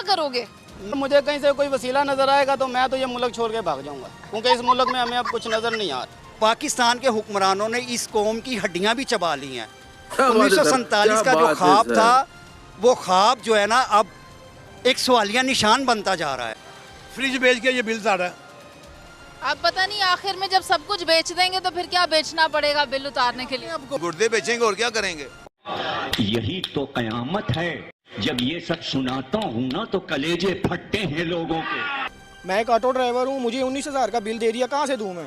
क्या करोगे? मुझे कहीं से कोई वसीला नजर आएगा तो मैं तो ये मुल्क छोड़ के भाग जाऊंगा, क्योंकि इस मुल्क में हमें अब कुछ नजर नहीं आ रहा। पाकिस्तान के हुक्मरानों ने इस कौम की हड्डियां भी चबा ली हैं। क्या बात है सर, 1947 का क्या जो बात है ख्वाब सर। था, वो ख्वाब जो है ना अब एक सवालिया निशान बनता जा रहा है। फ्रिज बेच के ये बिल आ रहा है। अब पता नहीं आखिर में जब सब कुछ बेच देंगे तो फिर क्या बेचना पड़ेगा बिल उतारने के लिए? गुर्दे बेचेंगे और क्या करेंगे। यही तो कयामत है। जब ये सब सुनाता हूँ ना तो कलेजे फटते हैं लोगों के। मैं एक ऑटो ड्राइवर हूँ, मुझे 19,000 का बिल दे दिया, कहाँ से दूँ मैं?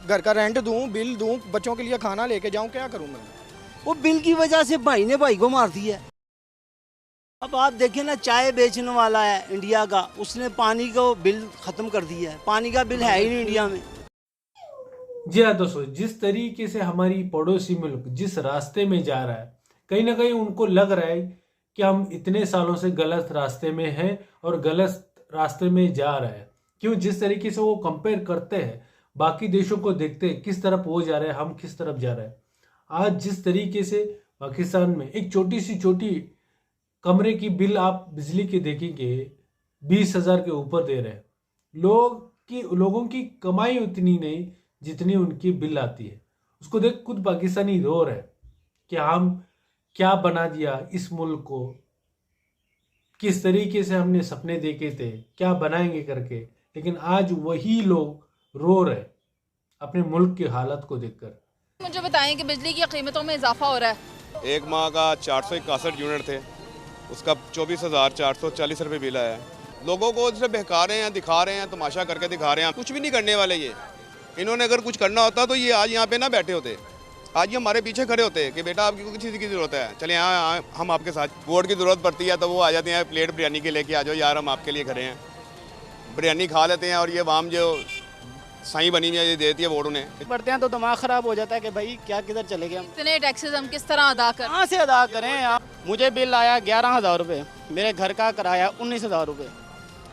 घर का रेंट दूँ, बिल दूँ, बच्चों के लिए खाना लेके जाऊँ, क्या करूँ मैं? वो बिल की वजह से भाई ने भाई को मार दिया। अब आप देखें ना, चाय बेचने वाला है इंडिया का, उसने पानी को बिल ख़त्म कर दिया है। पानी का बिल है ही नहीं इंडिया में। जी हाँ दोस्तों, जिस तरीके से हमारी पड़ोसी मुल्क जिस रास्ते में जा रहा है, कहीं ना कहीं उनको लग रहा है कि हम इतने सालों से गलत रास्ते में हैं और गलत रास्ते में जा रहे हैं। क्यों? जिस तरीके से वो कंपेयर करते हैं, बाकी देशों को देखते हैं किस तरफ वो जा रहे हैं, हम किस तरफ जा रहे हैं। आज जिस तरीके से पाकिस्तान में एक छोटी कमरे की बिल आप बिजली के देखेंगे 20,000 के ऊपर दे रहे हैं। लोगों की कमाई उतनी नहीं जितनी उनकी बिल आती है। उसको देख खुद पाकिस्तानी रो रहे हैं कि हम क्या बना दिया इस मुल्क को, किस तरीके से हमने सपने देखे थे, क्या बनाएंगे करके। लेकिन आज वही लोग रो रहे अपने मुल्क की हालत को देखकर। मुझे बताएं कि बिजली की कीमतों में इजाफा हो रहा है। एक माह का 461 यूनिट थे, उसका 24,440 रुपये बिल आया है। लोगों को सिर्फ बहका रहे हैं, दिखा रहे हैं, तमाशा करके दिखा रहे हैं। कुछ भी नहीं करने वाले ये। इन्होंने अगर कुछ करना होता तो ये आज यहाँ पे ना बैठे होते, आज ये हमारे पीछे खड़े होते कि बेटा आपकी किसी चीज़ की ज़रूरत है, चले यहाँ हम आपके साथ। वोट की ज़रूरत पड़ती है तो वो आ जाते हैं, प्लेट बिरयानी के लेके आ जाओ यार, हम आपके लिए खड़े हैं। बिरयानी खा लेते हैं और ये वाम जो साई बनी हुई है ये देती है वोट उन्हें। पढ़ते हैं तो दिमाग ख़राब हो जाता है कि भाई क्या किधर चले गए हम। इतने टैक्सेस हम किस तरह अदा करें? कहाँ से अदा करें आप? मुझे बिल आया 11,000 रुपये, मेरे घर का किराया 19,000 रुपये।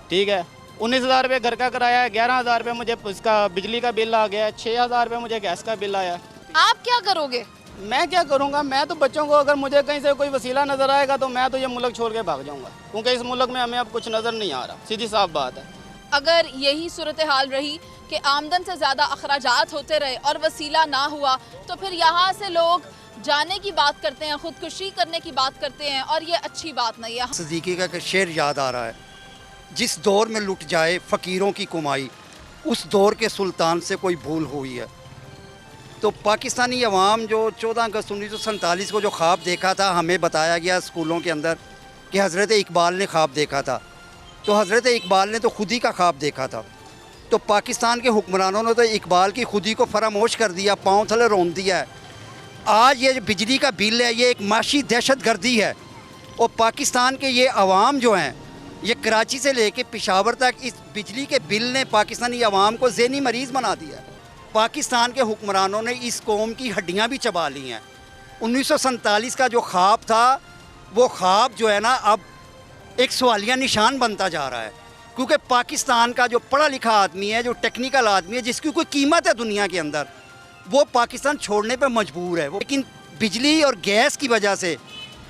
ठीक है, 19,000 रुपये घर का किराया, 11,000 रुपये मुझे इसका बिजली का बिल आ गया, 6,000 रुपये मुझे गैस का बिल आया। आप क्या करोगे? मैं क्या करूँगा? मैं तो बच्चों को, अगर मुझे कहीं से कोई वसीला नज़र आएगा तो मैं तो ये मुल्क छोड़ के भाग जाऊँगा, क्योंकि इस मुल्क में हमें अब कुछ नज़र नहीं आ रहा। सीधी साफ बात है। अगर यही सूरत हाल रही कि आमदन से ज़्यादा अखराजात होते रहे और वसीला ना हुआ, तो फिर यहाँ से लोग जाने की बात करते हैं, खुदकुशी करने की बात करते हैं, और ये अच्छी बात नहीं है। सिद्दीकी का शेर याद आ रहा है, जिस दौर में लुट जाए फ़कीरों की कमाई, उस दौर के सुल्तान से कोई भूल हुई है। तो पाकिस्तानी अवाम जो 14 अगस्त 1947 को जो ख्वाब देखा था, हमें बताया गया स्कूलों के अंदर कि हज़रत इकबाल ने ख्वाब देखा था, तो हज़रत इकबाल ने तो खुदी का ख्वाब देखा था। तो पाकिस्तान के हुक्मरानों ने तो इकबाल की खुदी को फरामोश कर दिया, पाँव थले रौंद दिया है। आज ये जो बिजली का बिल है, ये एक माशी दहशत गर्दी है। और पाकिस्तान के ये अवाम जो हैं, ये कराची से लेके पेशावर तक, इस बिजली के बिल ने पाकिस्तानी अवाम को ज़हनी मरीज़ बना दिया है। पाकिस्तान के हुक्मरानों ने इस कौम की हड्डियां भी चबा ली हैं। 1947 का जो ख्वाब था, वो ख्वाब जो है ना अब एक सवालिया निशान बनता जा रहा है, क्योंकि पाकिस्तान का जो पढ़ा लिखा आदमी है, जो टेक्निकल आदमी है, जिसकी कोई कीमत है दुनिया के अंदर, वो पाकिस्तान छोड़ने पर मजबूर है। लेकिन बिजली और गैस की वजह से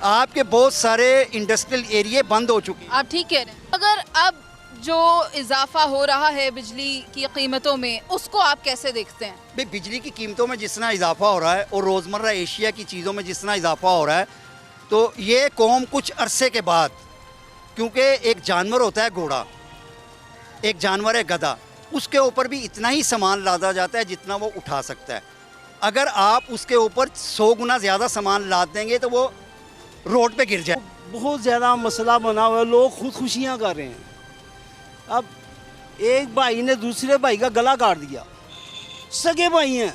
आपके बहुत सारे इंडस्ट्रियल एरिया बंद हो चुके हैं। आप ठीक कह रहे हैं। अगर अब जो इजाफा हो रहा है बिजली की कीमतों में, उसको आप कैसे देखते हैं? भाई, बिजली की कीमतों में जितना इजाफा हो रहा है और रोज़मर्रा एशिया की चीज़ों में जितना इजाफा हो रहा है, तो ये कौम कुछ अरसे के बाद, क्योंकि एक जानवर होता है घोड़ा, एक जानवर है गधा, उसके ऊपर भी इतना ही सामान लादा जाता है जितना वो उठा सकता है। अगर आप उसके ऊपर 100 गुना ज़्यादा सामान लाद देंगे तो वो रोड पे गिर जाए। बहुत ज़्यादा मसला बना हुआ है, लोग खुदकुशियाँ कर रहे हैं। अब एक भाई ने दूसरे भाई का गला काट दिया, सगे भाई हैं,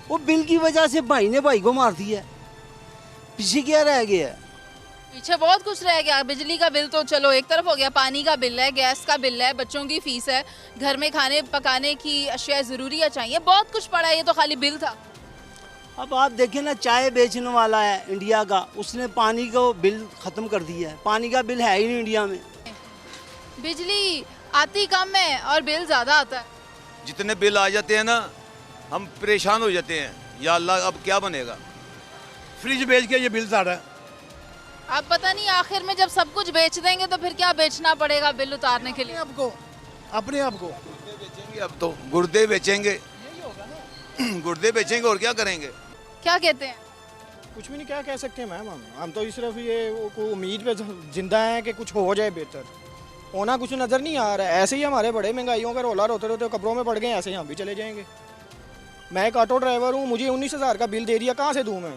वो बिल की वजह से भाई ने भाई को मार दिया। पीछे क्या रह गया? पीछे बहुत कुछ रह गया। बिजली का बिल तो चलो एक तरफ हो गया, पानी का बिल है, गैस का बिल है, बच्चों की फीस है, घर में खाने पकाने की अशिया ज़रूरियाँ चाहिए, बहुत कुछ पड़ा है। ये तो खाली बिल था। अब आप देखें ना, चाय बेचने वाला है इंडिया का, उसने पानी को बिल ख़त्म कर दिया है। पानी का बिल है ही नहीं इंडिया में। बिजली आती कम है और बिल ज़्यादा आता है। जितने बिल आ जाते हैं ना, हम परेशान हो जाते हैं, या अल्लाह अब क्या बनेगा। फ्रिज बेच के ये बिल आ रहा है। अब पता नहीं आखिर में जब सब कुछ बेच देंगे तो फिर क्या बेचना पड़ेगा बिल उतारने के लिए? आपको अपने आप को बेचेंगे अब तो, गुर्दे बेचेंगे। गुर्दे बेचेंगे और क्या करेंगे? क्या कहते हैं? कुछ भी नहीं, क्या कह सकते हैं मैम। हम तो सिर्फ ये उम्मीद पे जिंदा हैं कि कुछ हो जाए बेहतर। होना कुछ नज़र नहीं आ रहा है। ऐसे ही हमारे बड़े महंगाइयों का रोला रोते रोते कब्रों में पड़ गए, ऐसे ही हम भी चले जाएंगे। मैं एक ऑटो ड्राइवर हूँ, मुझे 19,000 का बिल दे दिया, कहाँ से दूँ मैं?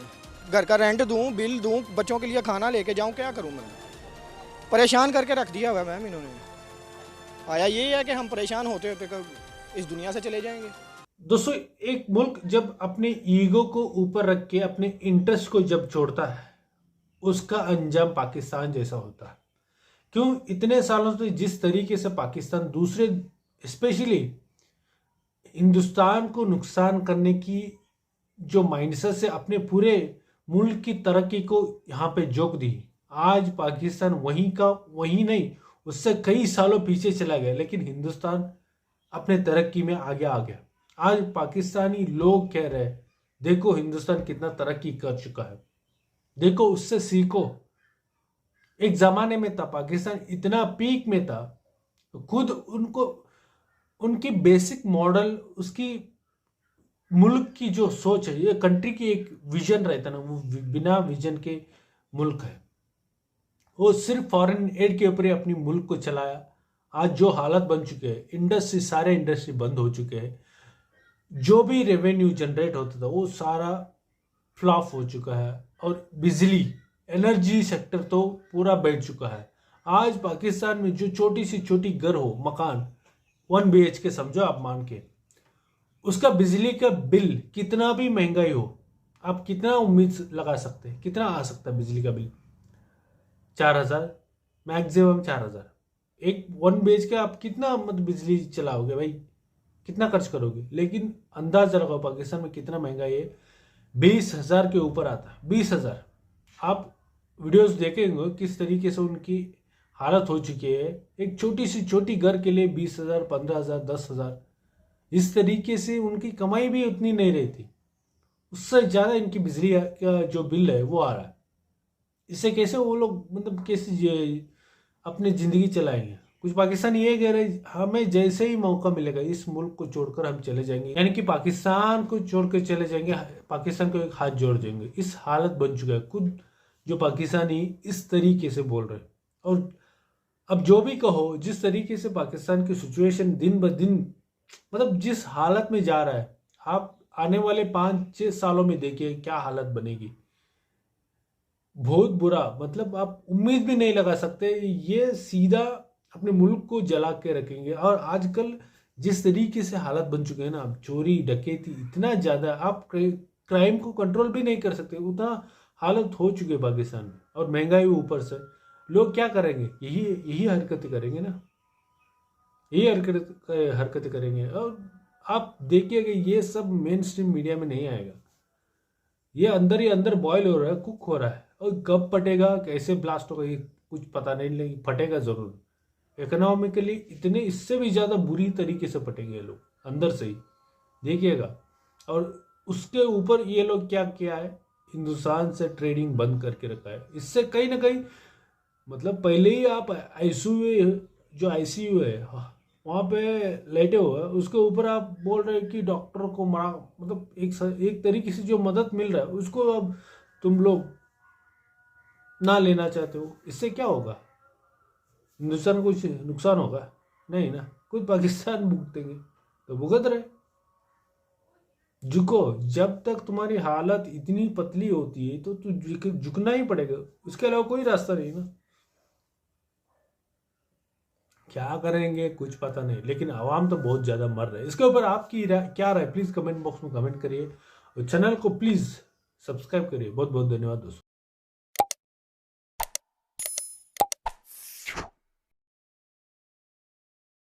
घर का रेंट दूँ, बिल दूँ, बच्चों के लिए खाना लेके जाऊँ, क्या करूँ मैं? परेशान करके रख दिया हुआ मैम इन्होंने। आया ये है कि हम परेशान होते होते इस दुनिया से चले जाएंगे। दोस्तों, एक मुल्क जब अपने ईगो को ऊपर रख के अपने इंटरेस्ट को जब छोड़ता है, उसका अंजाम पाकिस्तान जैसा होता है। क्यों? इतने सालों से जिस तरीके से पाकिस्तान दूसरे स्पेशली हिंदुस्तान को नुकसान करने की जो माइंडसेट से अपने पूरे मुल्क की तरक्की को यहाँ पे जोक दी, आज पाकिस्तान वहीं का वहीं नहीं, उससे कई सालों पीछे चला गया। लेकिन हिंदुस्तान अपने तरक्की में आगे आ गया। आज पाकिस्तानी लोग कह रहे हैं, देखो हिंदुस्तान कितना तरक्की कर चुका है, देखो उससे सीखो। एक जमाने में था पाकिस्तान इतना पीक में था, खुद उनको उनकी बेसिक मॉडल, उसकी मुल्क की जो सोच है, ये कंट्री की एक विजन रहता ना, वो बिना विजन के मुल्क है। वो सिर्फ फॉरेन एड के ऊपर अपनी मुल्क को चलाया। आज जो हालत बन चुके हैं, इंडस्ट्री, सारे इंडस्ट्री बंद हो चुके हैं, जो भी रेवेन्यू जनरेट होता था वो सारा फ्लॉप हो चुका है। और बिजली, एनर्जी सेक्टर तो पूरा बैठ चुका है। आज पाकिस्तान में जो छोटी सी छोटी घर हो, मकान 1 BHK समझो आप मान के, उसका बिजली का बिल कितना भी महंगाई हो, आप कितना उम्मीद लगा सकते हैं? कितना आ सकता है बिजली का बिल? 4,000 मैक्सिमम 4,000। एक 1 BHK आप कितना बिजली चलाओगे भाई? कितना खर्च करोगे? लेकिन अंदाजा लगाओ पाकिस्तान में कितना महंगाई है। 20,000 के ऊपर आता है, 20,000। आप वीडियोस देखेंगे किस तरीके से उनकी हालत हो चुकी है। एक छोटी सी छोटी घर के लिए 20,000, 15,000, 10,000, इस तरीके से उनकी कमाई भी उतनी नहीं रहती। उससे ज़्यादा इनकी बिजली का जो बिल है वो आ रहा है। इससे कैसे वो लोग कैसे अपनी ज़िंदगी चलाएंगे? कुछ पाकिस्तानी ये कह रहे, हमें जैसे ही मौका मिलेगा इस मुल्क को छोड़कर हम चले जाएंगे, यानी कि पाकिस्तान को छोड़कर चले जाएंगे, पाकिस्तान को एक हाथ जोड़ देंगे। इस हालत बन चुका है। खुद जो पाकिस्तानी इस तरीके से बोल रहे हैं। और अब जो भी कहो, जिस तरीके से पाकिस्तान की सिचुएशन दिन ब दिन जिस हालत में जा रहा है, आप आने वाले 5-6 सालों में देखिए क्या हालत बनेगी। बहुत बुरा, आप उम्मीद भी नहीं लगा सकते। ये सीधा अपने मुल्क को जला के रखेंगे। और आजकल जिस तरीके से हालत बन चुके हैं ना, चोरी डकैती इतना ज़्यादा, आप क्राइम को कंट्रोल भी नहीं कर सकते, उतना हालत हो चुकी है पाकिस्तान में। और महंगाई ऊपर से, लोग क्या करेंगे? यही हरकतें करेंगे ना, यही हरकतें करेंगे। और आप देखिएगा ये सब मेन स्ट्रीम मीडिया में नहीं आएगा। ये अंदर ही अंदर बॉयल हो रहा है, कुक हो रहा है। और कब फटेगा, कैसे ब्लास्ट होगा, ये कुछ पता नहीं, लेकिन फटेगा ज़रूर। इकोनॉमिकली इतने, इससे भी ज़्यादा बुरी तरीके से फटेंगे लोग अंदर से ही, देखिएगा। और उसके ऊपर ये लोग क्या किया है, हिंदुस्तान से ट्रेडिंग बंद करके रखा है। इससे कहीं ना कहीं पहले ही आप ICU है वहाँ पे लेटे हुए, उसके ऊपर आप बोल रहे हैं कि डॉक्टर को मरा, एक तरीके से जो मदद मिल रहा है उसको अब तुम लोग ना लेना चाहते हो। इससे क्या होगा? हिंदुस्तान को कुछ नुकसान होगा? नहीं ना। कुछ पाकिस्तान भुगतेंगे तो भुगत रहे। झुको, जब तक तुम्हारी हालत इतनी पतली होती है तो झुकना ही पड़ेगा, उसके अलावा कोई रास्ता नहीं ना। क्या करेंगे कुछ पता नहीं, लेकिन आवाम तो बहुत ज़्यादा मर रहे हैं। इसके ऊपर आपकी क्या राय, प्लीज़ कमेंट बॉक्स में कमेंट करिए। और चैनल को प्लीज़ सब्सक्राइब करिए। बहुत बहुत धन्यवाद दोस्तों।